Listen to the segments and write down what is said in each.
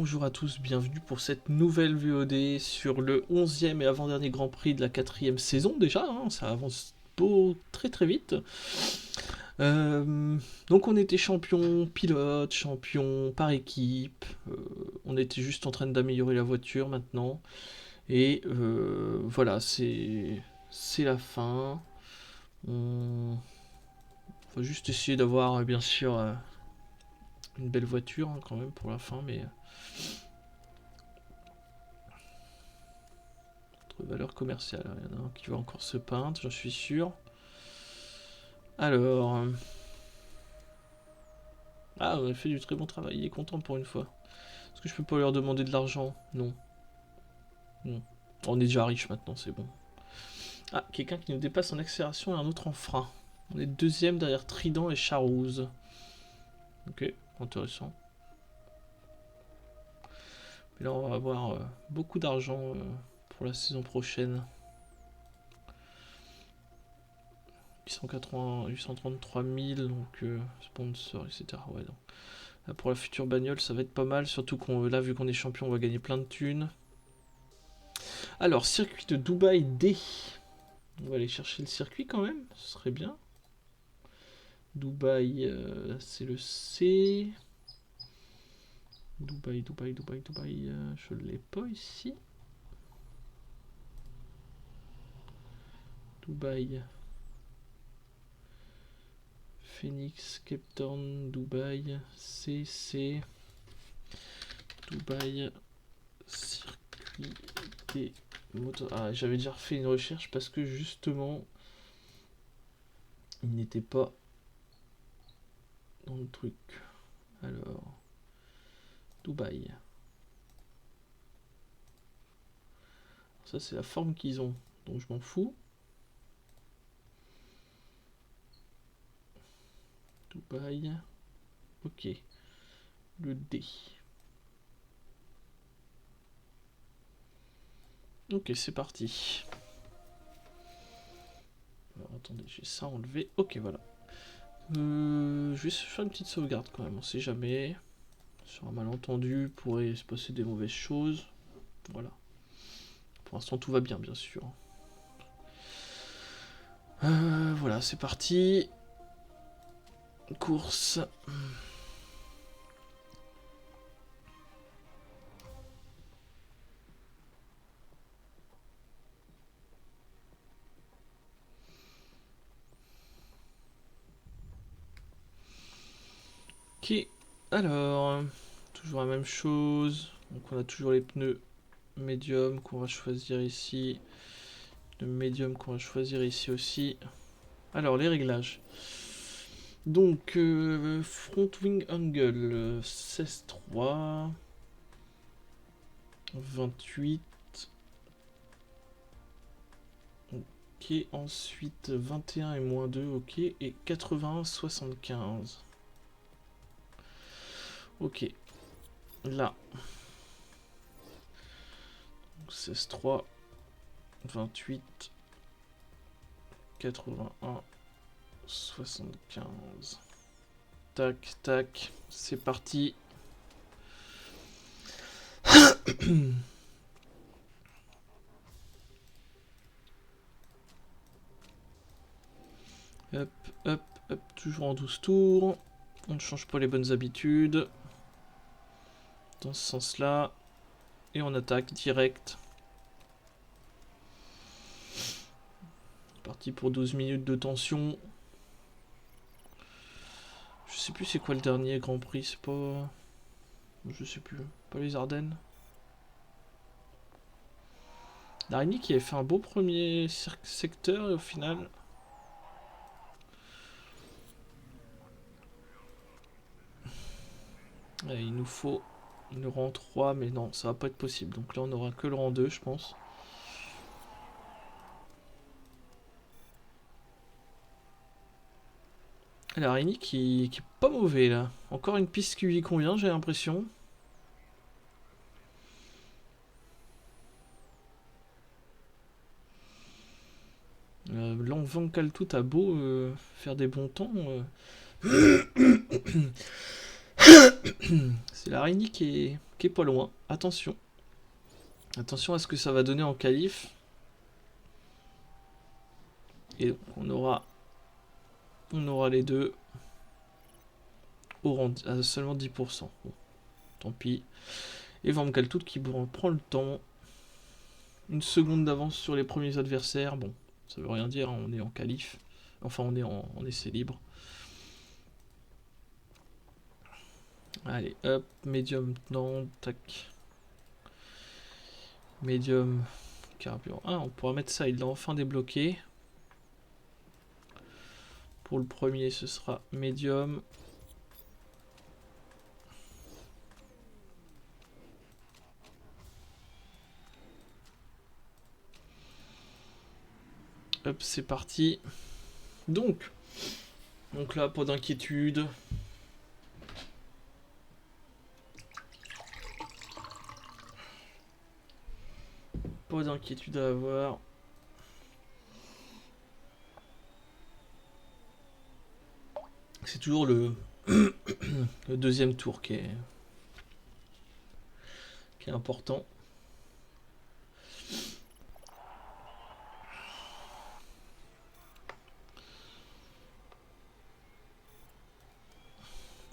Bonjour à tous, bienvenue pour cette nouvelle VOD sur le 11e et avant-dernier Grand Prix de la 4e saison déjà, hein, ça avance très très vite. Donc on était champion pilote, champion par équipe, on était juste en train d'améliorer la voiture maintenant, et voilà, c'est la fin. On va juste essayer d'avoir bien sûr une belle voiture hein, quand même pour la fin, mais... valeur commerciale, il y en a un qui va encore se peindre, j'en suis sûr. Alors... Ah, on a fait du très bon travail, il est content pour une fois. Est-ce que je peux pas leur demander de l'argent? Non. Non. On est déjà riche maintenant, c'est bon. Ah, quelqu'un qui nous dépasse en accélération et un autre en frein. On est deuxième derrière Trident et Charouz. Ok, intéressant. Mais là, on va avoir beaucoup d'argent pour la saison prochaine. 833 000, donc sponsor, etc. Ouais, non. Là, pour la future bagnole, ça va être pas mal, surtout qu'on là, vu qu'on est champion, on va gagner plein de thunes. Alors, circuit de Dubaï D. On va aller chercher le circuit quand même, ce serait bien. Dubaï, c'est le C. Dubaï, je ne l'ai pas ici. Dubaï. Phoenix, Cape Town, Dubaï, C. Dubaï, circuit des motos. Ah, j'avais déjà refait une recherche parce que justement, il n'était pas dans le truc. Alors, Dubaï. Ça, c'est la forme qu'ils ont, donc je m'en fous. Dubaï. Ok. Le D. Ok, c'est parti. Alors, attendez, j'ai ça enlevé. Ok, voilà. Je vais faire une petite sauvegarde quand même, on sait jamais. Sur un malentendu, pourrait se passer des mauvaises choses. Voilà. Pour l'instant, tout va bien, bien sûr. Voilà, c'est parti. Course. Ok, alors, toujours la même chose. Donc on a toujours les pneus médium qu'on va choisir ici. Le médium qu'on va choisir ici aussi. Alors, les réglages. Donc, front wing angle, 16,3. 28. Ok, ensuite 21 et moins 2, ok. Et 81, 75. Ok. Là. 16,3. 28. 81. 75. Tac, tac. C'est parti. Hop, hop, hop. Toujours en 12 tours. On ne change pas les bonnes habitudes. Dans ce sens-là. Et on attaque direct. Parti pour 12 minutes de tension. Je sais plus c'est quoi le dernier Grand Prix, c'est pas... Je sais plus. Pas les Ardennes. Larini qui avait fait un beau premier secteur et au final... Allez, il nous faut le rang 3, mais non, ça va pas être possible. Donc là, on aura que le rang 2, je pense. Larini qui est pas mauvais, là. Encore une piste qui lui convient, j'ai l'impression. Van Kaltout a beau faire des bons temps. C'est Larini qui est qui est pas loin. Attention. Attention à ce que ça va donner en qualif. Et donc on aura les deux au rang à seulement 10%. Bon, tant pis. Et Van Kaltout qui prend le temps. Une seconde d'avance sur les premiers adversaires. Bon, ça veut rien dire, hein, on est en qualif. Enfin, on est en essai libre. Allez, hop, médium, non, tac. Médium, carburant. Ah, on pourra mettre ça, il l'a enfin débloqué. Pour le premier, ce sera médium. Hop, c'est parti. Donc là, pas d'inquiétude. Pas d'inquiétude à avoir. C'est toujours le deuxième tour qui est important.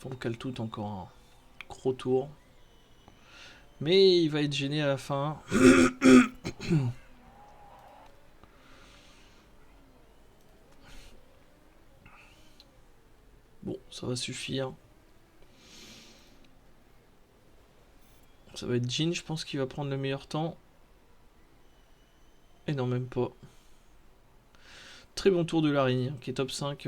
Van Kaltout encore un gros tour. Mais il va être gêné à la fin. Bon, ça va suffire. Ça va être Jean, je pense qu'il va prendre le meilleur temps. Et non, même pas. Très bon tour de Larini, qui est top 5.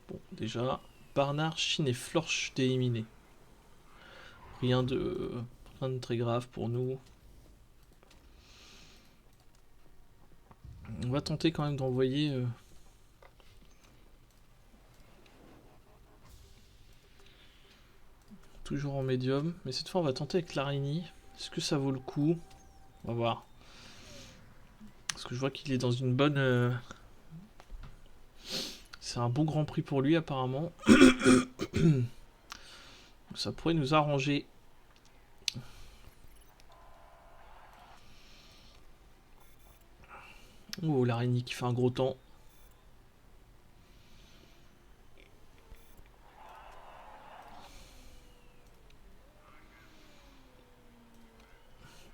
Bon, déjà, Barnard, Chine et Florch éliminés. Rien de très grave pour nous. On va tenter quand même d'envoyer toujours en médium. Mais cette fois, on va tenter avec Larini. Est-ce que ça vaut le coup? On va voir. Parce que je vois qu'il est dans une bonne... C'est un bon Grand Prix pour lui, apparemment. Ça pourrait nous arranger. Oh, l'araignée qui fait un gros temps.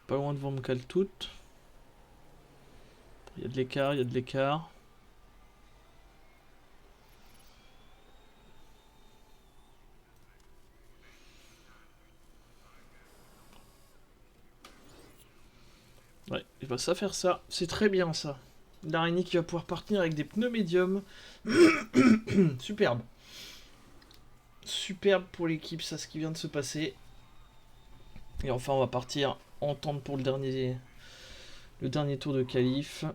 Pas loin de Van Kaltout. Il y a de l'écart, il y a de l'écart. Ouais, il va ça faire ça. C'est très bien ça. L'araignée qui va pouvoir partir avec des pneus médiums. Superbe. Superbe pour l'équipe, ça, ce qui vient de se passer. Et enfin, on va partir en tente pour le dernier tour de qualif.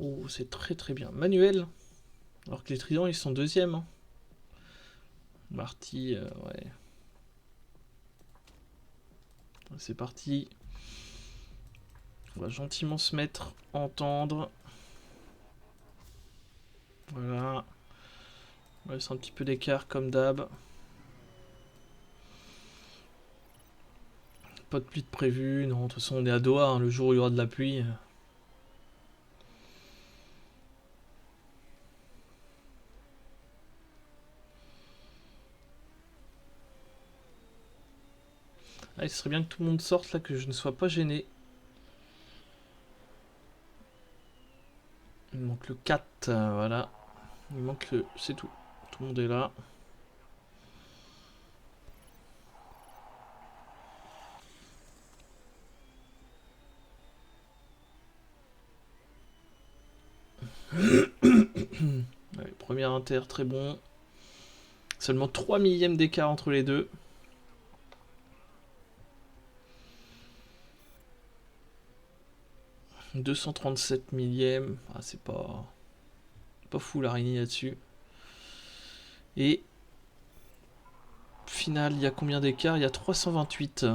Oh, c'est très très bien. Manuel. Alors que les tridents, ils sont deuxième. Hein. Marty, ouais. C'est parti. On va gentiment se mettre en tendre. Voilà. On laisse un petit peu d'écart comme d'hab. Pas de pluie de prévu. Non, de toute façon, on est à Doha. Hein, le jour où il y aura de la pluie. Ah, il serait bien que tout le monde sorte là, que je ne sois pas gêné. Il manque le 4, voilà. Il manque le... C'est tout. Tout le monde est là. Allez, premier inter, très bon. Seulement 3 millièmes d'écart entre les deux. « 237 millièmes. Ah, c'est pas fou l'araignée là-dessus. Et final, il y a combien d'écart? Il y a 328.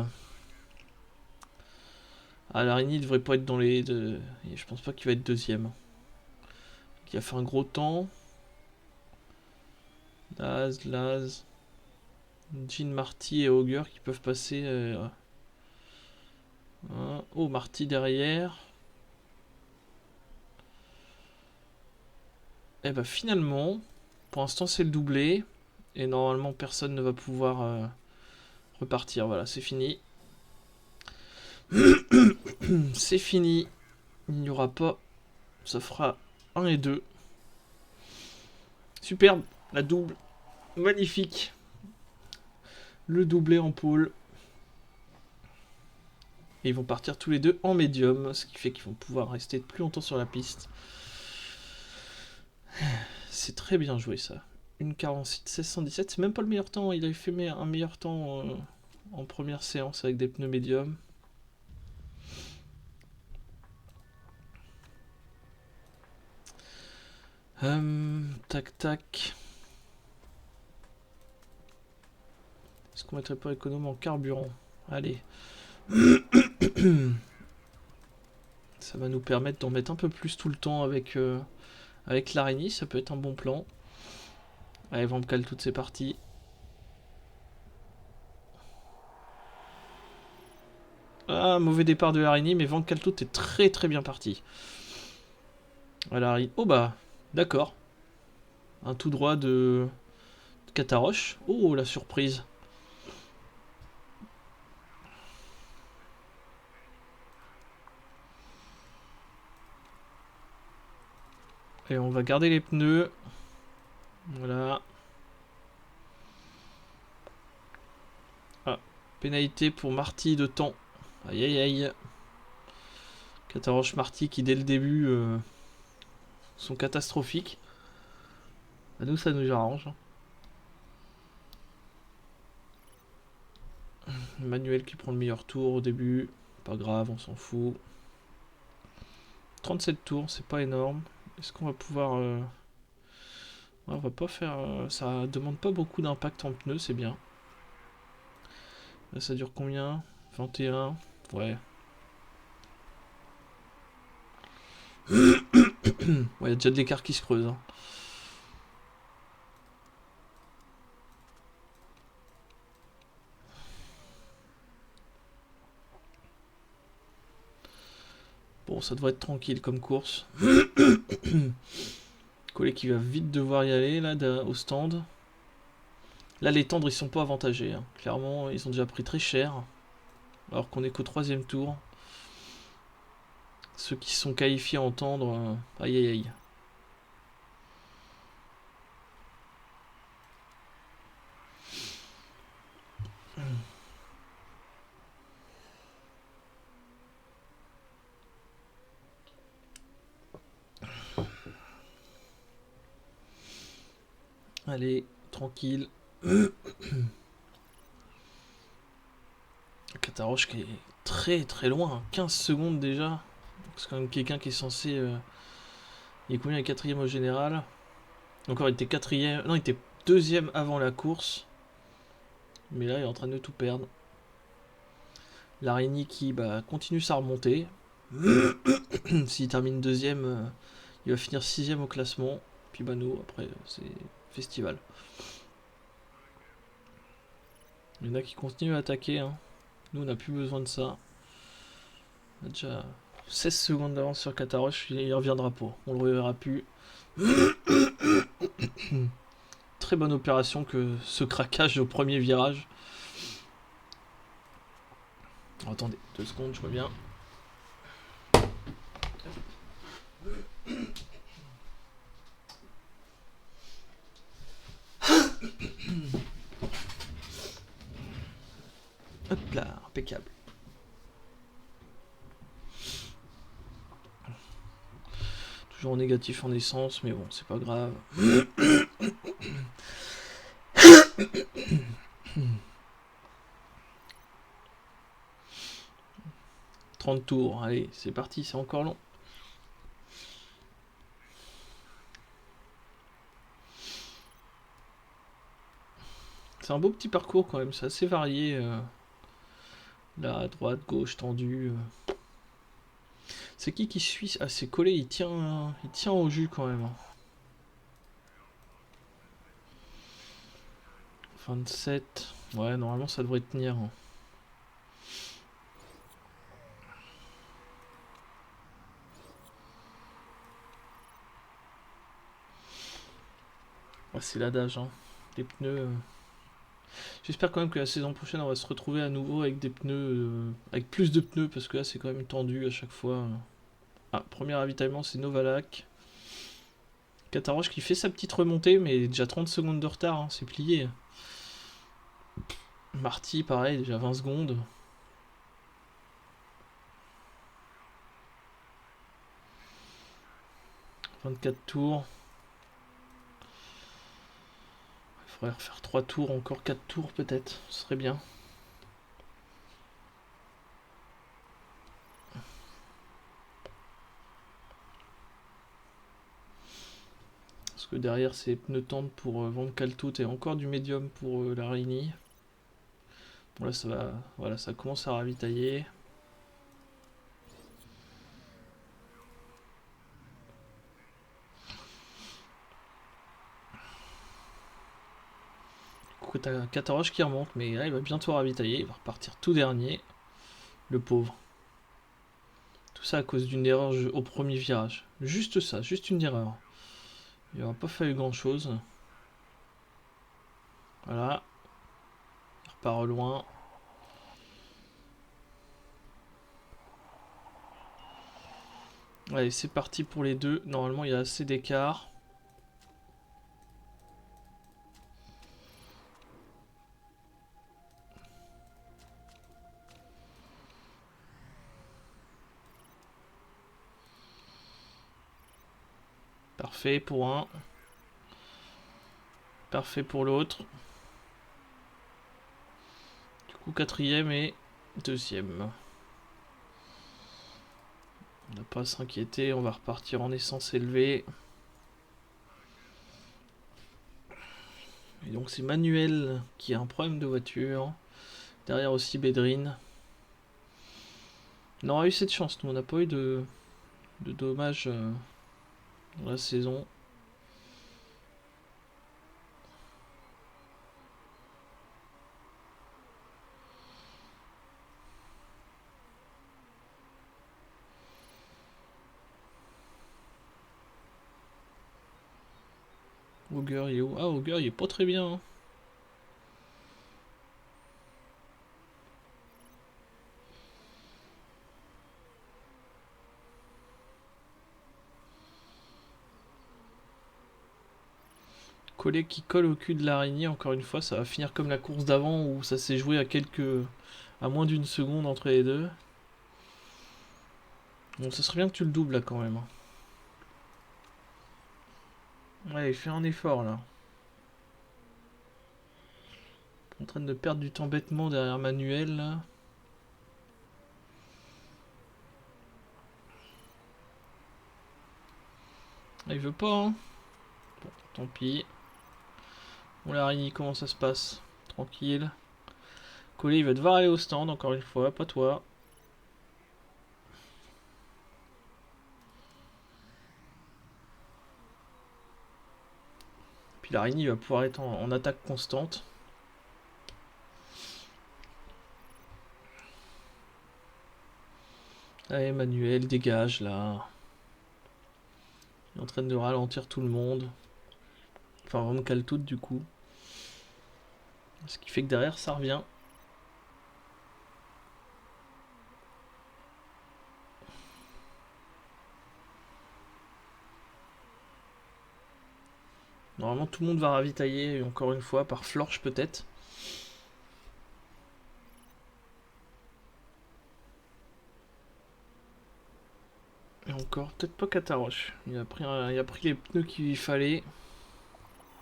Ah, l'araignée devrait pas être dans les deux. Je pense pas qu'il va être deuxième. Il a fait un gros temps. Laz. Jean, Marty et Augur qui peuvent passer. Oh, Marty derrière. Et bah finalement, pour l'instant c'est le doublé. Et normalement personne ne va pouvoir repartir. Voilà, c'est fini. C'est fini. Il n'y aura pas. Ça fera 1 et 2. Superbe, la double. Magnifique. Le doublé en pôle. Et ils vont partir tous les deux en médium, ce qui fait qu'ils vont pouvoir rester plus longtemps sur la piste. C'est très bien joué ça. 1,46, 1617, c'est même pas le meilleur temps. Il avait fait un meilleur temps en première séance avec des pneus médiums. Tac tac. Est-ce qu'on mettrait pas économe en carburant? Allez. Ça va nous permettre d'en mettre un peu plus tout le temps avec l'araignée. Ça peut être un bon plan. Allez, on me cale toutes ces parties. Ah, mauvais départ de l'araignée, mais Van Kaltout est très très bien parti. Voilà, oh bah, d'accord. Un tout droit de Cataroche. Oh, la surprise. Et on va garder les pneus. Voilà. Ah, pénalité pour Marty de temps. Aïe aïe aïe. Cataroche Marty qui dès le début sont catastrophiques. À nous ça nous arrange. Manuel qui prend le meilleur tour au début. Pas grave, on s'en fout. 37 tours, c'est pas énorme. Est-ce qu'on va pouvoir... on va pas faire... ça demande pas beaucoup d'impact en pneus, c'est bien. Là, ça dure combien? 21. Ouais. Ouais, il y a déjà de l'écart qui se creuse. Hein. Bon, ça devrait être tranquille comme course. Collet qui va vite devoir y aller là au stand. Là, les tendres ils sont pas avantagés. Hein. Clairement, ils ont déjà pris très cher. Alors qu'on est qu'au 3ème tour. Ceux qui sont qualifiés en tendre, aïe aïe aïe. Allez, tranquille. Cataroche qui est très très loin, 15 secondes déjà. C'est quand même quelqu'un qui est censé... il est combien? Il est 4ème au général. Encore il était 4ème... Non, il était 2ème avant la course. Mais là, il est en train de tout perdre. L'araignée qui continue sa remontée. S'il termine 2ème, il va finir 6ème au classement. Puis nous, après, c'est festival. Il y en a qui continuent à attaquer. Hein. Nous, on n'a plus besoin de ça. On a déjà 16 secondes d'avance sur Cataroche. Il reviendra pas. On le reverra plus. Très bonne opération que ce craquage au premier virage. Oh, attendez, 2 secondes, je reviens. Hop là, impeccable. Toujours négatif en essence, mais bon, c'est pas grave. 30 tours, allez, c'est parti, c'est encore long. C'est un beau petit parcours quand même, c'est assez varié. Là, à droite, gauche, tendu. C'est qui suit? Ah, c'est Collé, il tient au jus quand même. 27. Ouais, normalement ça devrait tenir. Ouais, c'est l'adage, hein. Les pneus. J'espère quand même que la saison prochaine on va se retrouver à nouveau avec des pneus. Avec plus de pneus parce que là c'est quand même tendu à chaque fois. Ah, premier ravitaillement c'est Novalak. Cataroche qui fait sa petite remontée mais déjà 30 secondes de retard, hein, c'est plié. Marty pareil, déjà 20 secondes. 24 tours. Il faudrait refaire 3 tours, encore 4 tours peut-être, ce serait bien. Parce que derrière c'est pneus tendres pour Van Kaltout et encore du médium pour la Rini. Bon là ça va, voilà, ça commence à ravitailler. Du coup t'as Cataroche qui remonte, mais là il va bientôt ravitailler, il va repartir tout dernier. Le pauvre. Tout ça à cause d'une erreur au premier virage. Juste ça, juste une erreur. Il n'aura pas fallu grand chose. Voilà. Il repart au loin. Allez, c'est parti pour les deux. Normalement, il y a assez d'écart. Parfait pour un. Parfait pour l'autre. Du coup, quatrième et deuxième. On n'a pas à s'inquiéter, on va repartir en essence élevée. Et donc c'est Manuel qui a un problème de voiture. Derrière aussi Bédrine. On aura eu cette chance, nous on n'a pas eu de dommages dans la saison. Augur il est où? Ah, Augur il est pas très bien, hein. Collet qui colle au cul de l'araignée, encore une fois, ça va finir comme la course d'avant où ça s'est joué à moins d'une seconde entre les deux. Bon, ça serait bien que tu le doubles là quand même, hein. Allez, fais un effort là. En train de perdre du temps bêtement derrière Manuel là. Ah, il veut pas, hein. Bon, tant pis. Bon, l'araignée, comment ça se passe? Tranquille. Collet, il va devoir aller au stand encore une fois, pas toi. Puis l'araignée va pouvoir être en attaque constante. Allez, Manuel, dégage là. Il est en train de ralentir tout le monde. Enfin, vraiment cale toute du coup. Ce qui fait que derrière, ça revient. Normalement, tout le monde va ravitailler, encore une fois, par Florche peut-être. Et encore, peut-être pas Cataroche. Il a pris les pneus qu'il fallait.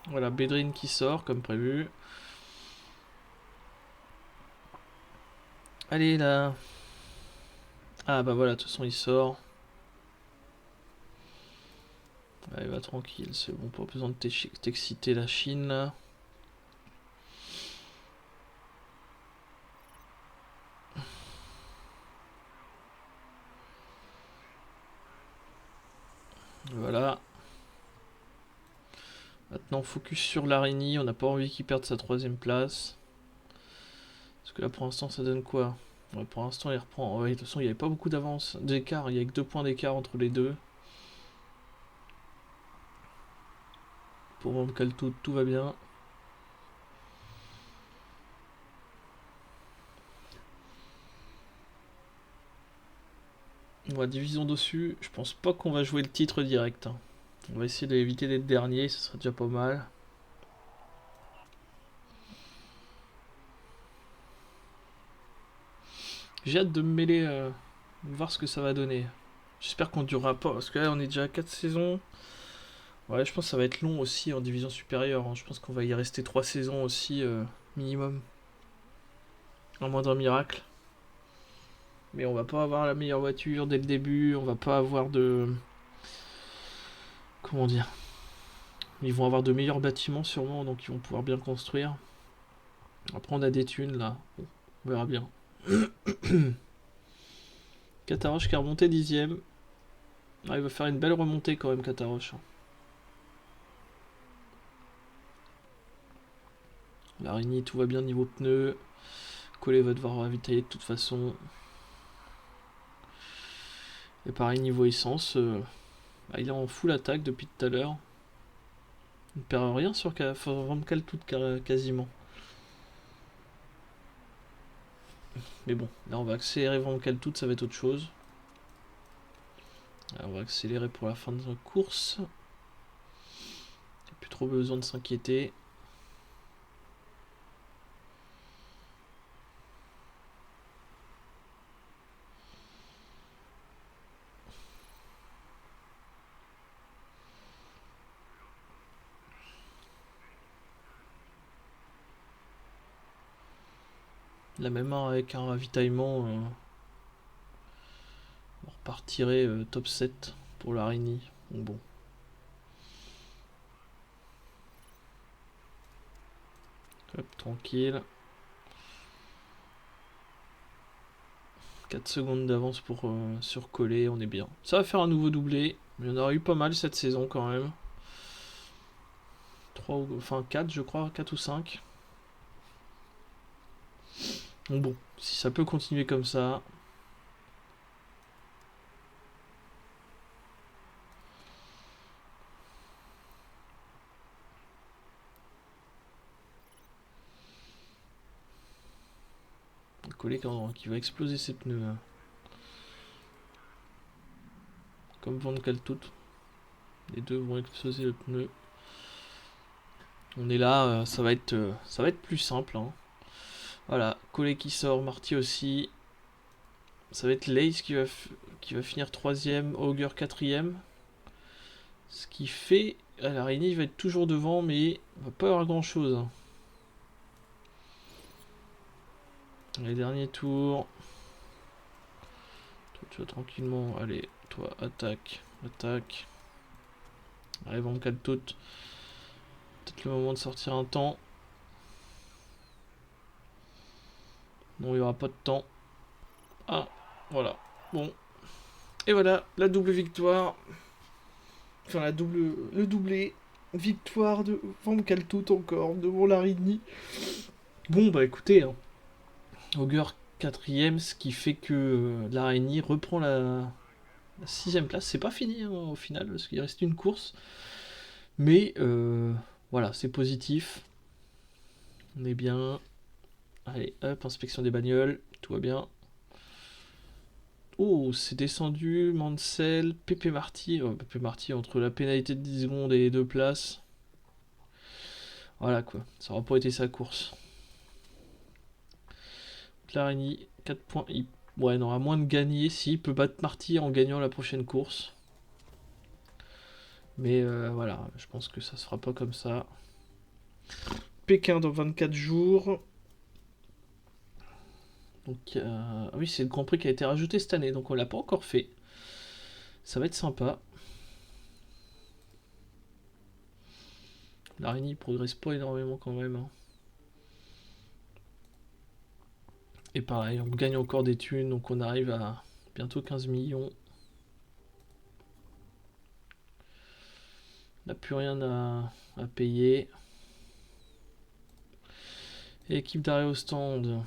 Voilà, Bédrine qui sort, comme prévu. Allez, là. Ah bah voilà, de toute façon, il sort. Allez, va tranquille, c'est bon, pas besoin de t'exciter la Chine, là. maintenant focus sur Larini, on n'a pas envie qu'il perde sa 3ème place. Parce que là pour l'instant ça donne quoi? Ouais, pour l'instant il reprend. Ouais, de toute façon il n'y avait pas beaucoup d'avance, d'écart, il n'y avait que 2 points d'écart entre les deux. Pour Van Kaltout, tout va bien. On va division dessus, je pense pas qu'on va jouer le titre direct. Hein. On va essayer d'éviter d'être dernier, ce serait déjà pas mal. J'ai hâte de me mêler, voir ce que ça va donner. J'espère qu'on durera pas, parce que là on est déjà à 4 saisons. Ouais, je pense que ça va être long aussi en division supérieure. Hein. Je pense qu'on va y rester 3 saisons aussi, minimum. À moins d'un miracle. Mais on va pas avoir la meilleure voiture dès le début, on va pas avoir de... Comment dire? Ils vont avoir de meilleurs bâtiments sûrement, donc ils vont pouvoir bien construire. Après on a des thunes là, on verra bien. Cataroche qui a remonté 10ème. Ah, il va faire une belle remontée quand même Cataroche. Larini, tout va bien niveau pneus. Collet va devoir ravitailler de toute façon. Et pareil niveau essence, il est en full attaque depuis tout à l'heure. Il ne perd rien sur Van Kaltout quasiment. Mais bon, là on va accélérer Van Kaltout, ça va être autre chose. Là, on va accélérer pour la fin de la course. Il n'y a plus trop besoin de s'inquiéter. La même heure avec un ravitaillement, on repartirait top 7 pour l'Arini. Bon. Hop, tranquille. 4 secondes d'avance pour surcoller, on est bien. Ça va faire un nouveau doublé. Il y en aura eu pas mal cette saison quand même. 4 je crois, 4 ou 5. Donc bon, si ça peut continuer comme ça. Coller qui va exploser ses pneus. Hein. Comme Van Kaltout. Les deux vont exploser le pneu. On est là, ça va être plus simple. Hein. Voilà, Collet qui sort, Marty aussi. Ça va être Lace qui va finir 3ème, Auger 4ème. Ce qui fait... Alors, Rini va être toujours devant, mais il va pas avoir grand chose. Hein. Les derniers tours. Toi, tu vas tranquillement. Allez, toi, attaque. Attaque. Allez, Van Kaltout. Peut-être le moment de sortir un temps. Non, il n'y aura pas de temps. Ah, voilà. Bon. Et voilà, la double victoire. Enfin, le doublé. Victoire de Van Kaltout encore, devant Larini. Bon, bah écoutez, hein. Auger 4ème, ce qui fait que Larini reprend la 6ème place. C'est pas fini hein, au final, parce qu'il reste une course. Mais voilà, c'est positif. On est bien. Allez, hop, inspection des bagnoles. Tout va bien. Oh, c'est descendu. Mansell, Pepe Marty. Oh, Pepe Marty, entre la pénalité de 10 secondes et les 2 places. Voilà quoi, ça aura pas été sa course. Larini, 4 points. Ouais, il aura moins de gagner s'il peut battre Marty en gagnant la prochaine course. Mais voilà, je pense que ça se fera pas comme ça. Pékin dans 24 jours. Donc, oui, c'est le Grand Prix qui a été rajouté cette année, donc on l'a pas encore fait. Ça va être sympa. Larini progresse pas énormément quand même. Hein. Et pareil, on gagne encore des thunes, donc on arrive à bientôt 15 millions. On n'a plus rien à payer. Et équipe d'arrêt au stand.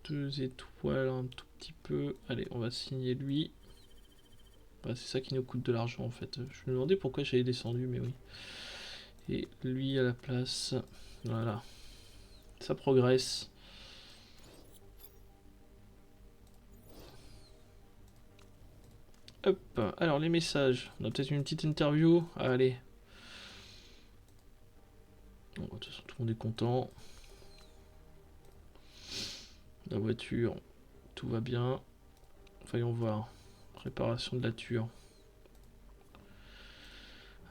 2 étoiles, un tout petit peu. Allez, on va signer lui. Bah, c'est ça qui nous coûte de l'argent en fait. Je me demandais pourquoi j'avais descendu, mais oui. Et lui à la place. Voilà. Ça progresse. Hop, alors les messages. On a peut-être une petite interview. Allez. Bon, de toute façon, tout le monde est content. La voiture, tout va bien. Voyons voir. Préparation de la ture.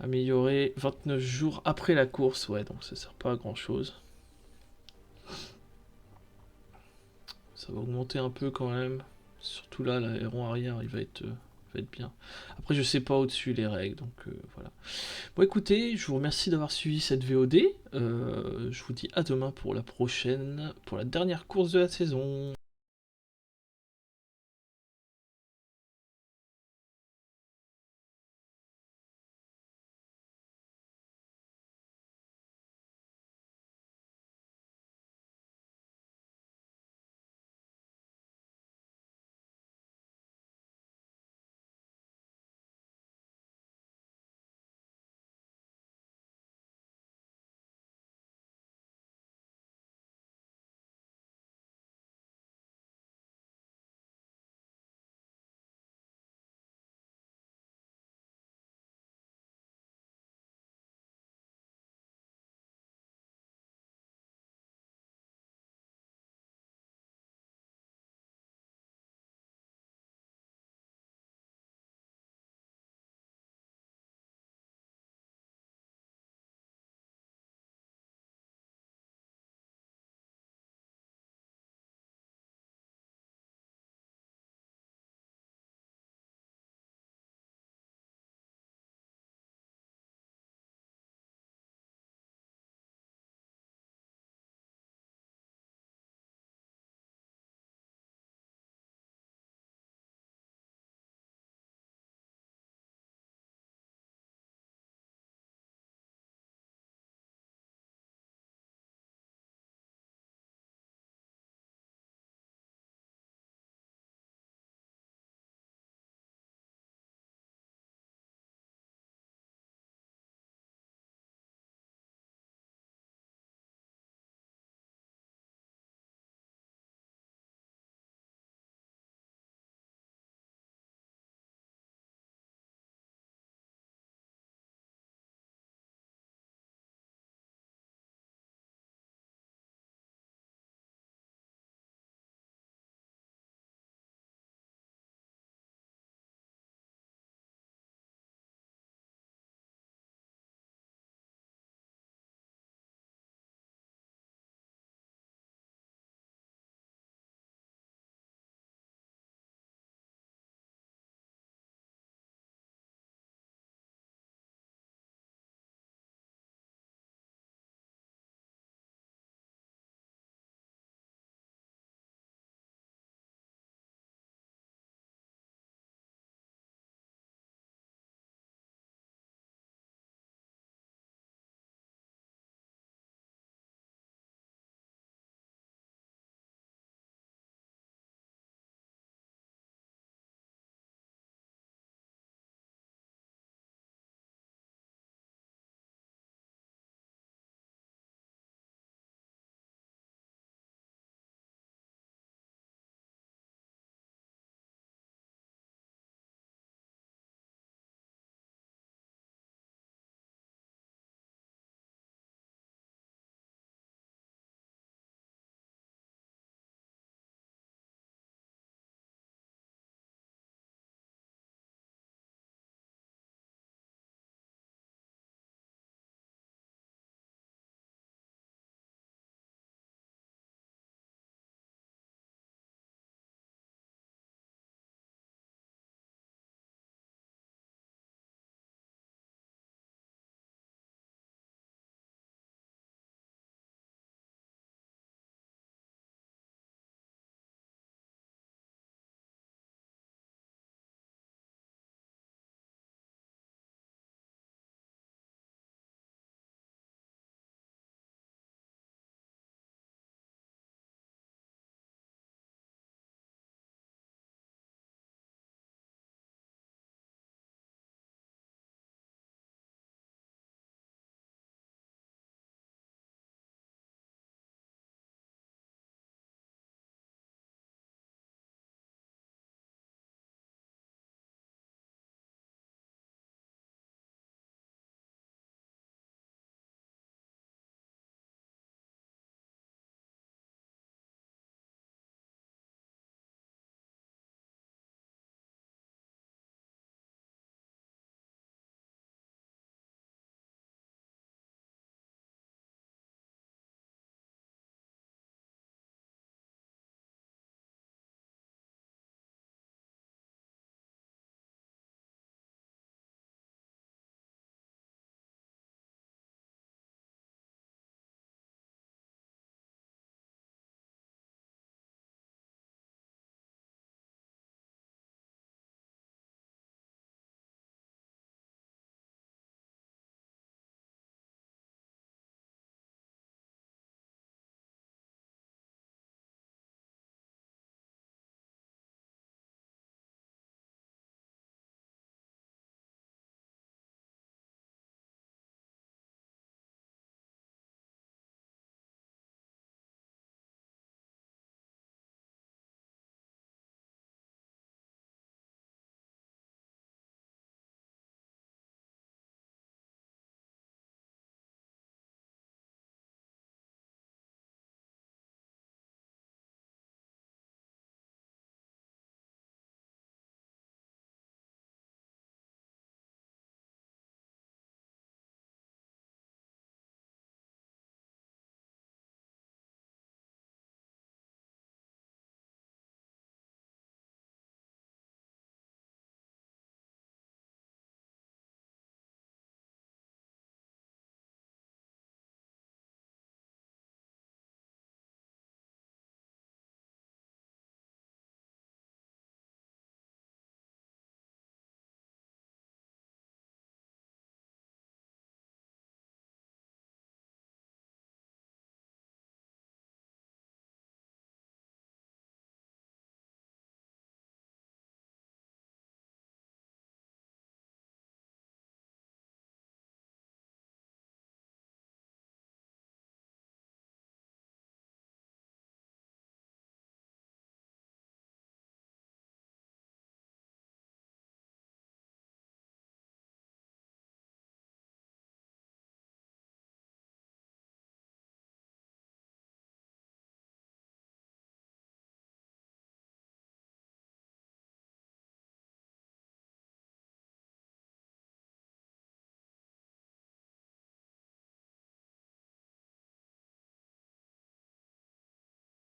Améliorer 29 jours après la course. Ouais, donc ça sert pas à grand chose. Ça va augmenter un peu quand même. Surtout là, l'aileron arrière, il va être bien. Après, je sais pas au-dessus les règles, donc voilà. Bon, écoutez, je vous remercie d'avoir suivi cette VOD. Je vous dis à demain pour la prochaine, pour la dernière course de la saison.